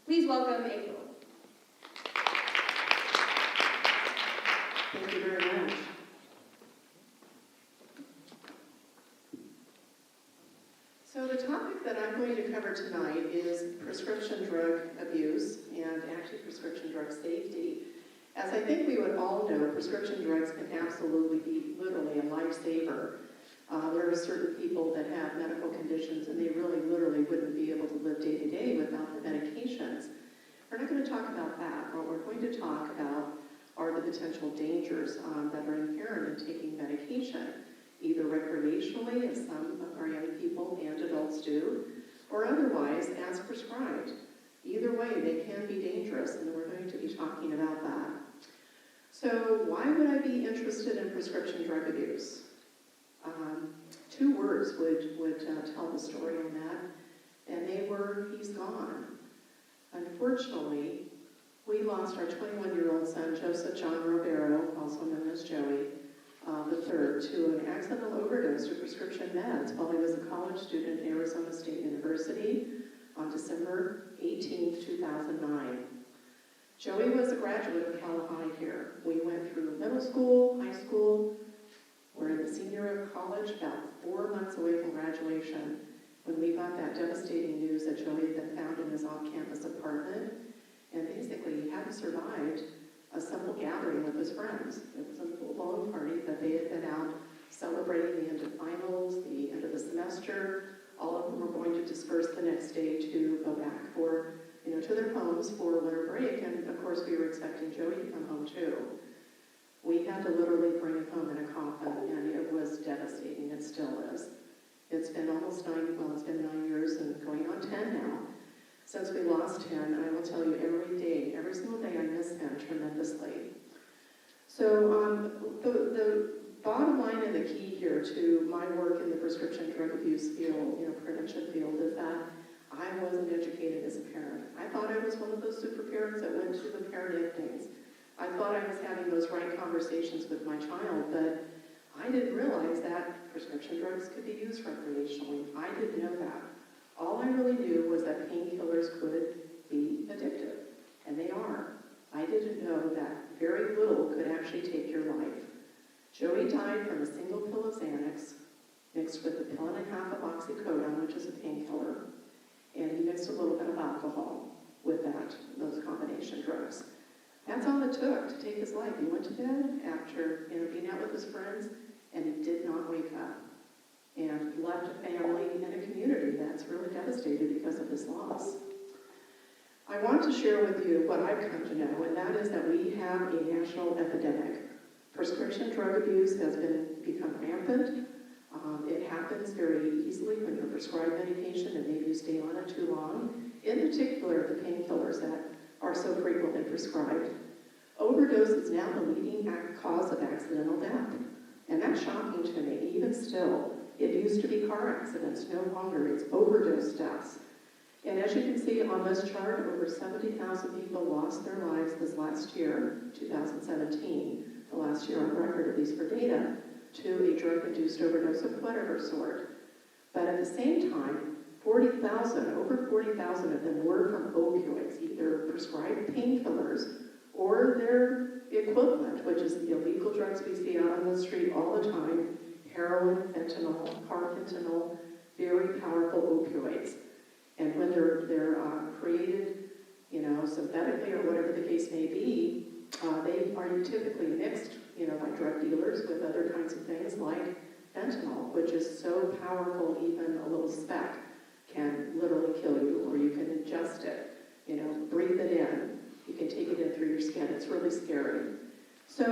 Please welcome April. Thank you very much. So the topic that I'm going to cover tonight is prescription drug abuse and anti-prescription drug safety. As I think we would all know, prescription drugs can absolutely be literally a lifesaver. There are certain people that have medical conditions and they really literally wouldn't be able to live day to day without the medications. We're not going to talk about that. What we're going to talk about are the potential dangers that are inherent in taking medication, either recreationally, as some of our young people and adults do, or otherwise as prescribed. Either way, they can be dangerous, and we're going to be talking about that. So why would I be interested in prescription drug abuse? Two words would tell the story on that, and they were, he's gone. Unfortunately, we lost our 21-year-old son, Joseph John Romero, also known as Joey, III, to an accidental overdose of prescription meds while he was a college student at Arizona State University on December 18, 2009. Joey was a graduate of Cal High here. We went through middle school, high school. We're in the senior year of college, about 4 months away from graduation, when we got that devastating news that Joey had been found in his off-campus apartment. And basically, he hadn't survived a simple gathering with his friends. It was a full-blown party that they had been out celebrating the end of finals, the end of the semester. All of them were going to disperse the next day to go back for, to their homes for winter break. And of course, we were expecting Joey to come home too. We had to literally bring him home in a coffin, and it was devastating. It still is. It's been almost 9 years and going on 10 now since we lost him, and I will tell you every single day I miss him tremendously. So the bottom line and the key here to my work in the prescription drug abuse field, prevention field, is that I wasn't educated as a parent. I thought I was one of those super parents that went to the parent ed things. I thought I was having those right conversations with my child, but I didn't realize that prescription drugs could be used recreationally. I didn't know that. All I really knew was that painkillers could be addictive, and they are. I didn't know that very little could actually take your life. Joey died from a single pill of Xanax mixed with a pill and a half of oxycodone, which is a painkiller, and he mixed a little bit of alcohol with those combination drugs. That's all it took to take his life. He went to bed after being out with his friends, and he did not wake up. And left a family and a community that's really devastated because of his loss. I want to share with you what I've come to know, and that is that we have a national epidemic. Prescription drug abuse has become rampant. It happens very easily when you're prescribed medication and maybe you stay on it too long, in particular the painkillers that are so frequently prescribed. Overdose is now the leading cause of accidental death, and that's shocking to me, even still. It used to be car accidents, no longer. It's overdose deaths. And as you can see on this chart, over 70,000 people lost their lives this last year, 2017, the last year on record, at least for data, to a drug-induced overdose of whatever sort. But at the same time, over 40,000 of them were from opioids, either prescribed painkillers or their equivalent, which is the illegal drugs we see out on the street all the time, heroin, fentanyl, carfentanil, very powerful opioids. And when they're created, synthetically or whatever the case may be, they are typically mixed, by drug dealers with other kinds of things like fentanyl, which is so powerful, even a little speck can literally kill you, or you can ingest it, breathe it in. You can take it in through your skin. It's really scary. So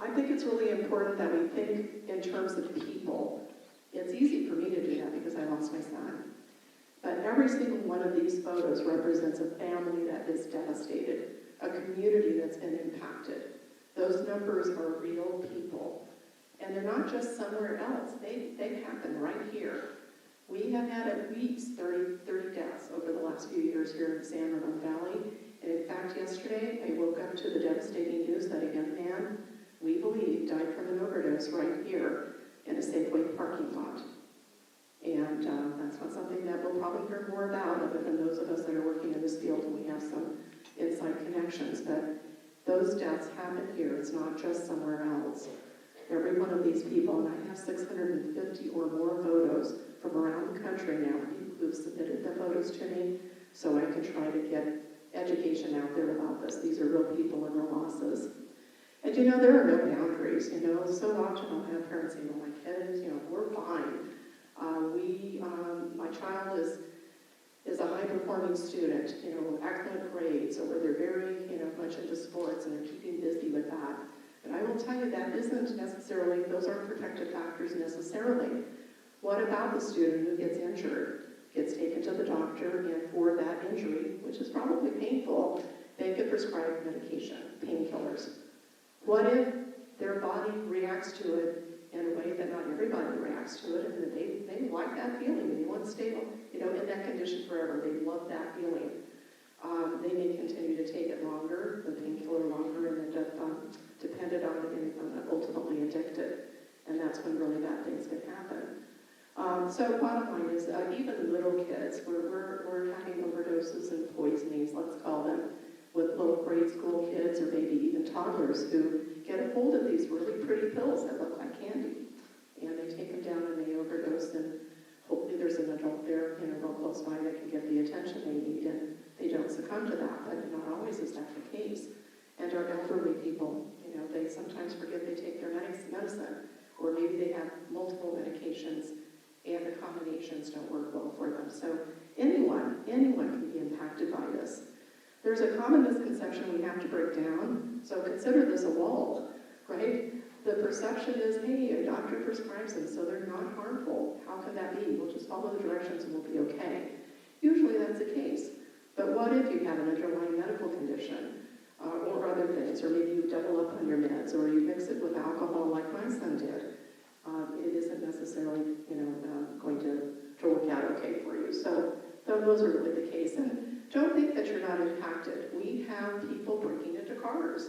I think it's really important that we think in terms of people. It's easy for me to do that because I lost my son. But every single one of these photos represents a family that is devastated, a community that's been impacted. Those numbers are real people. And they're not just somewhere else. They happen right here. We have had at least 30 deaths over the last few years here in the San Ramon Valley. And in fact, yesterday, I woke up to the devastating news that a young man, we believe, died from an overdose right here in a Safeway parking lot. And that's not something that we'll probably hear more about, other than those of us that are working in this field and we have some inside connections. But those deaths happen here. It's not just somewhere else. Every one of these people, and I have 650 or more photos from around the country now, people who've submitted the photos to me, so I can try to get education out there about this. These are real people and real losses. And there are no boundaries, so often I'll have parents say, well, my kids, we're fine. My child is a high-performing student, excellent grades, or they're very, much into sports and they're keeping busy with that. But I will tell you that isn't necessarily, those aren't protective factors necessarily. What about the student who gets injured, gets taken to the doctor, and for that injury, which is probably painful, they get prescribed medication, painkillers? What if their body reacts to it in a way that not everybody reacts to it, and that they like that feeling, they want to stay in that condition forever, they love that feeling. They may continue to take it longer, the painkiller longer, and end up dependent on it and ultimately addicted. And that's when really bad things can happen. So bottom line is, even little kids, we're having overdoses and poisonings, let's call them, with little grade school kids or maybe even toddlers who get a hold of these really pretty pills that look like candy. And they take them down and they overdose, and hopefully there's an adult there, real close by that can get the attention they need, and they don't succumb to that, but not always is that the case. And our elderly people, they sometimes forget they take their medicine, or maybe they have multiple medications and the combinations don't work well for them. So anyone can be impacted by this. There's a common misconception we have to break down. So consider this a wall, right? The perception is, hey, a doctor prescribes them, so they're not harmful. How can that be? We'll just follow the directions and we'll be okay. Usually that's the case. But what if you have an underlying medical condition or other things, or maybe you double up on your meds, or you mix it with alcohol like my son did? It isn't necessarily, going to work out okay for you. So those are really the case. And don't think that you're not impacted. We have people breaking into cars,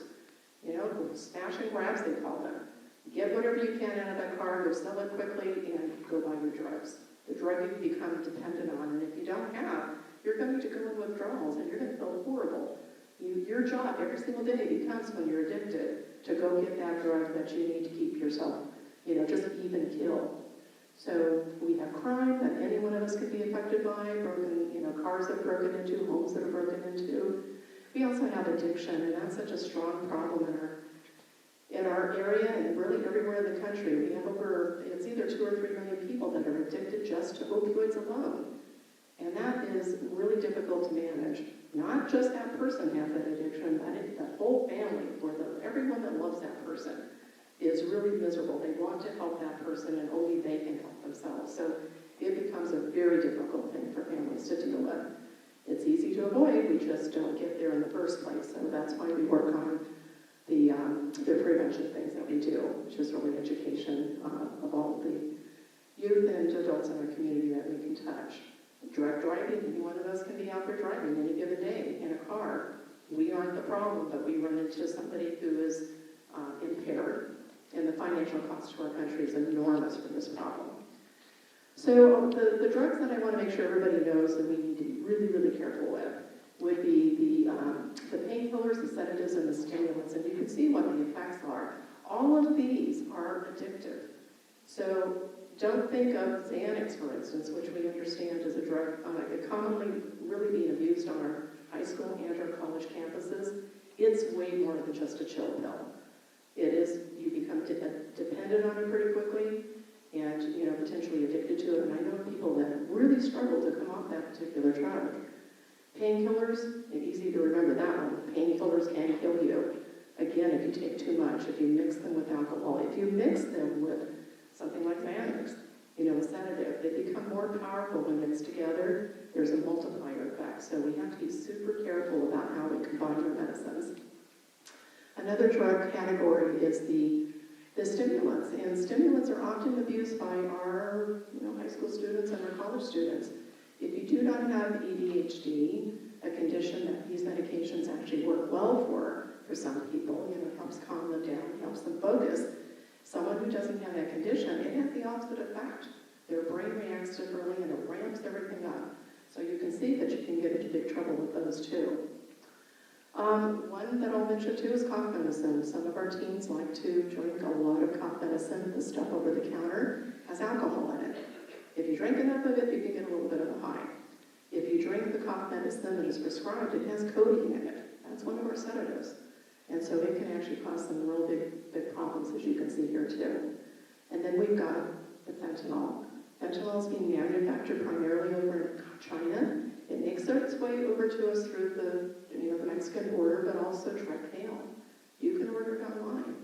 smash and grabs, they call them. Get whatever you can out of that car, go sell it quickly, and go buy your drugs. The drug you become dependent on, and if you don't have, you're going to go in withdrawals, and you're going to feel horrible. Your job every single day becomes, when you're addicted, to go get that drug that you need to keep yourself, just even kill. So we have crime that any one of us could be affected by, broken, cars that are broken into, homes that are broken into. We also have addiction, and that's such a strong problem in our area and really everywhere in the country. We have it's either 2 or 3 million people that are addicted just to opioids alone. And that is really difficult to manage. Not just that person has that addiction, but the whole family, or everyone that loves that person is really miserable. They want to help that person, and only they can help themselves. So it becomes a very difficult thing for families to deal with. It's easy to avoid, we just don't get there in the first place. So that's why we work on the prevention things that we do, which is really education of all the youth and adults in our community that we can touch. Drug driving, any one of us can be out there driving any given day in a car. We aren't the problem, but we run into somebody who is impaired, and the financial cost to our country is enormous for this problem. So the drugs that I want to make sure everybody knows that we need to be really, really careful with would be the painkillers, the sedatives, and the stimulants, and you can see what the effects are. All of these are addictive. So don't think of Xanax, for instance, which we understand is a drug commonly really being abused on our high school and our college campuses. It's way more than just a chill pill. It is, you become dependent on it pretty quickly, and potentially addicted to it. And I know people that really struggle to come off that particular drug. Painkillers, it's easy to remember that one. Painkillers can kill you. Again, if you take too much, if you mix them with alcohol, if you mix them with something like Xanax, a sedative, they become more powerful when mixed together. There's a multiplier effect. So we have to be super careful about how we combine our medicines. Another drug category is the stimulants, and stimulants are often abused by our high school students and our college students. If you do not have ADHD, a condition that these medications actually work well for some people, it helps calm them down, helps them focus. Someone who doesn't have that condition, it has the opposite effect. Their brain reacts differently and it ramps everything up. So you can see that you can get into big trouble with those too. One that I'll mention too is cough medicine. Some of our teens like to drink a lot of cough medicine. The stuff over the counter has alcohol in it. If you drink enough of it, you can get a little bit of a high. If you drink the cough medicine that is prescribed, it has codeine in it. That's one of our sedatives. And so it can actually cause some real big problems, as you can see here too. And then we've got the fentanyl. Fentanyl is being manufactured primarily over in China. It makes its way over to us through the Mexican border, but also direct mail. You can order it online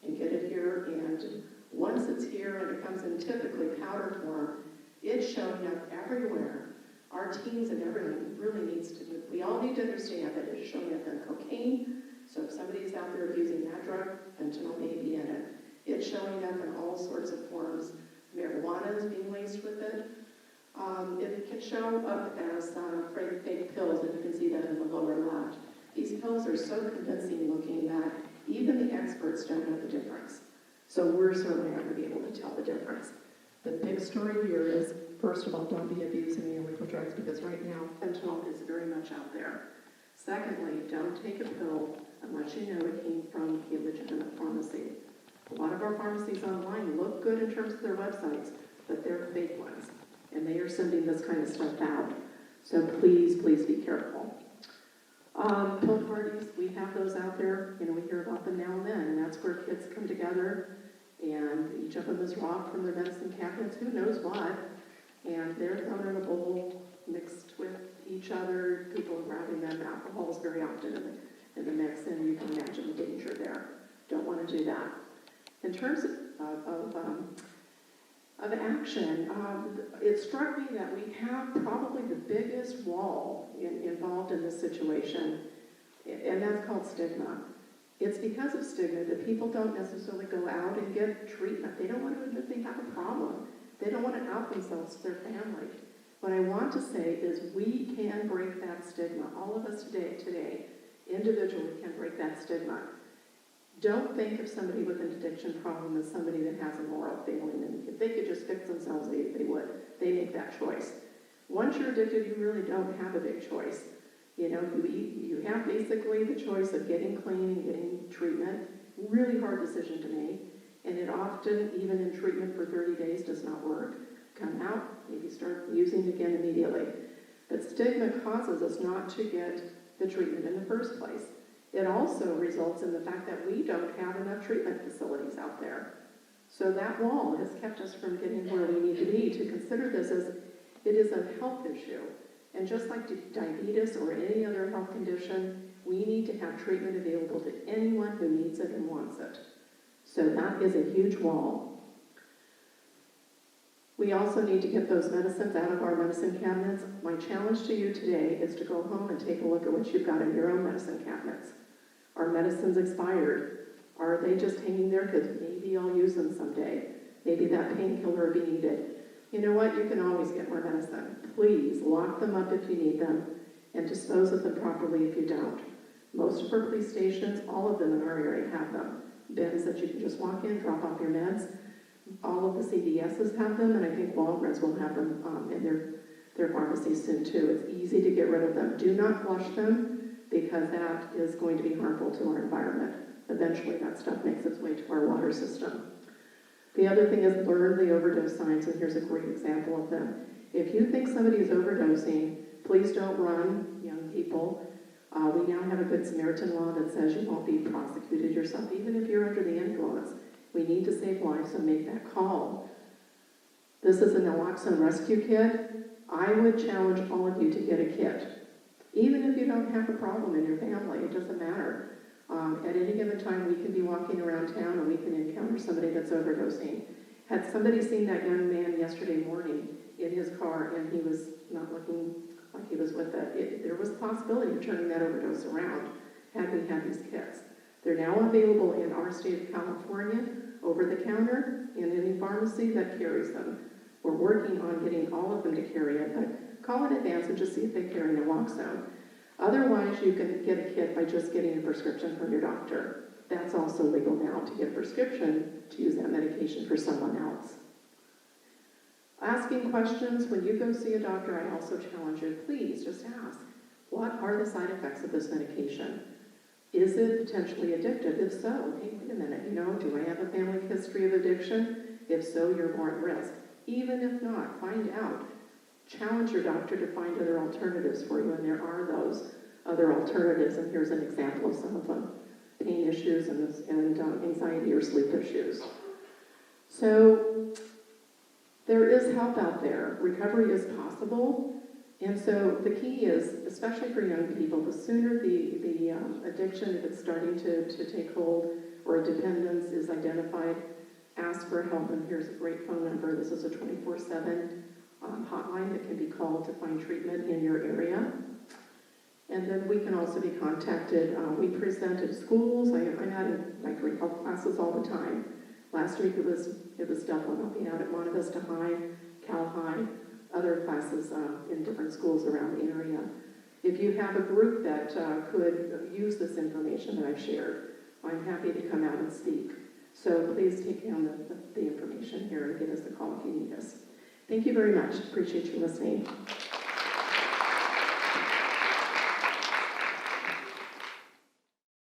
and get it here, and once it's here and it comes in typically powder form, it's showing up everywhere. Our teens and everyone really needs to, we all need to understand that it's showing up in cocaine. So if somebody's out there abusing that drug, fentanyl may be in it. It's showing up in all sorts of forms. Marijuana is being laced with it. It can show up as fake pills, and you can see that in the lower left. These pills are so convincing looking that even the experts don't know the difference. So we're certainly not going to be able to tell the difference. The big story here is, first of all, don't be abusing the illegal drugs, because right now fentanyl is very much out there. Secondly, don't take a pill unless you know it came from a legitimate pharmacy. A lot of our pharmacies online look good in terms of their websites, but they're fake ones, and they are sending this kind of stuff out. So please, please be careful. Pill parties, we have those out there. We hear about them now and then, and that's where kids come together, and each of them is robbed from their medicine cabinets, who knows what, and they're thrown in a bowl mixed with each other. People are grabbing them. Alcohol is very often in the mix, and you can imagine the danger there. Don't want to do that. In terms of action, it struck me that we have probably the biggest wall involved in this situation, and that's called stigma. It's because of stigma that people don't necessarily go out and get treatment. They don't want to admit they have a problem. They don't want to out themselves to their family. What I want to say is we can break that stigma. All of us today, individually can break that stigma. Don't think of somebody with an addiction problem as somebody that has a moral failing, and if they could just fix themselves, they would. They make that choice. Once you're addicted, you really don't have a big choice. You have basically the choice of getting clean and getting treatment. Really hard decision to make, and it often, even in treatment for 30 days, does not work. Come out, maybe start using again immediately. But stigma causes us not to get the treatment in the first place. It also results in the fact that we don't have enough treatment facilities out there. So that wall has kept us from getting where we need to be to consider this as it is a health issue. And just like diabetes or any other health condition, we need to have treatment available to anyone who needs it and wants it. So that is a huge wall. We also need to get those medicines out of our medicine cabinets. My challenge to you today is to go home and take a look at what you've got in your own medicine cabinets. Are medicines expired? Are they just hanging there because maybe I'll use them someday? Maybe that painkiller will be needed. You know what? You can always get more medicine. Please lock them up if you need them and dispose of them properly if you don't. Most of our police stations, all of them in our area have them. Bins that you can just walk in, drop off your meds. All of the CVSs have them, and I think Walgreens will have them in their pharmacies soon too. It's easy to get rid of them. Do not flush them, because that is going to be harmful to our environment. Eventually that stuff makes its way to our water system. The other thing is learn the overdose signs, and here's a great example of them. If you think somebody is overdosing, please don't run, young people. We now have a Good Samaritan law that says you won't be prosecuted yourself, even if you're under the influence. We need to save lives, so make that call. This is a naloxone rescue kit. I would challenge all of you to get a kit. Even if you don't have a problem in your family, it doesn't matter. At any given time, we can be walking around town and we can encounter somebody that's overdosing. Had somebody seen that young man yesterday morning in his car and he was not looking like he was with it, there was a possibility of turning that overdose around had we had these kits. They're now available in our state of California, over the counter, in any pharmacy that carries them. We're working on getting all of them to carry it, but call in advance and just see if they carry naloxone. Otherwise, you can get a kit by just getting a prescription from your doctor. That's also legal now, to get a prescription to use that medication for someone else. Asking questions, when you go see a doctor, I also challenge you, please just ask, what are the side effects of this medication? Is it potentially addictive? If so, hey, wait a minute, do I have a family history of addiction? If so, you're more at risk. Even if not, find out. Challenge your doctor to find other alternatives for you, and there are those other alternatives, and here's an example of some of them. Pain issues and anxiety or sleep issues. So there is help out there. Recovery is possible. And so the key is, especially for young people, the sooner the addiction, if it's starting to take hold or a dependence is identified, ask for help. And here's a great phone number. This is a 24/7 hotline that can be called to find treatment in your area. And then we can also be contacted. We present at schools. I'm out in my great health classes all the time. Last week it was Dublin. I'll be out at Monte Vista High, Cal High, other classes in different schools around the area. If you have a group that could use this information that I've shared, I'm happy to come out and speak. So please take down the information here and give us a call if you need us. Thank you very much. Appreciate you listening.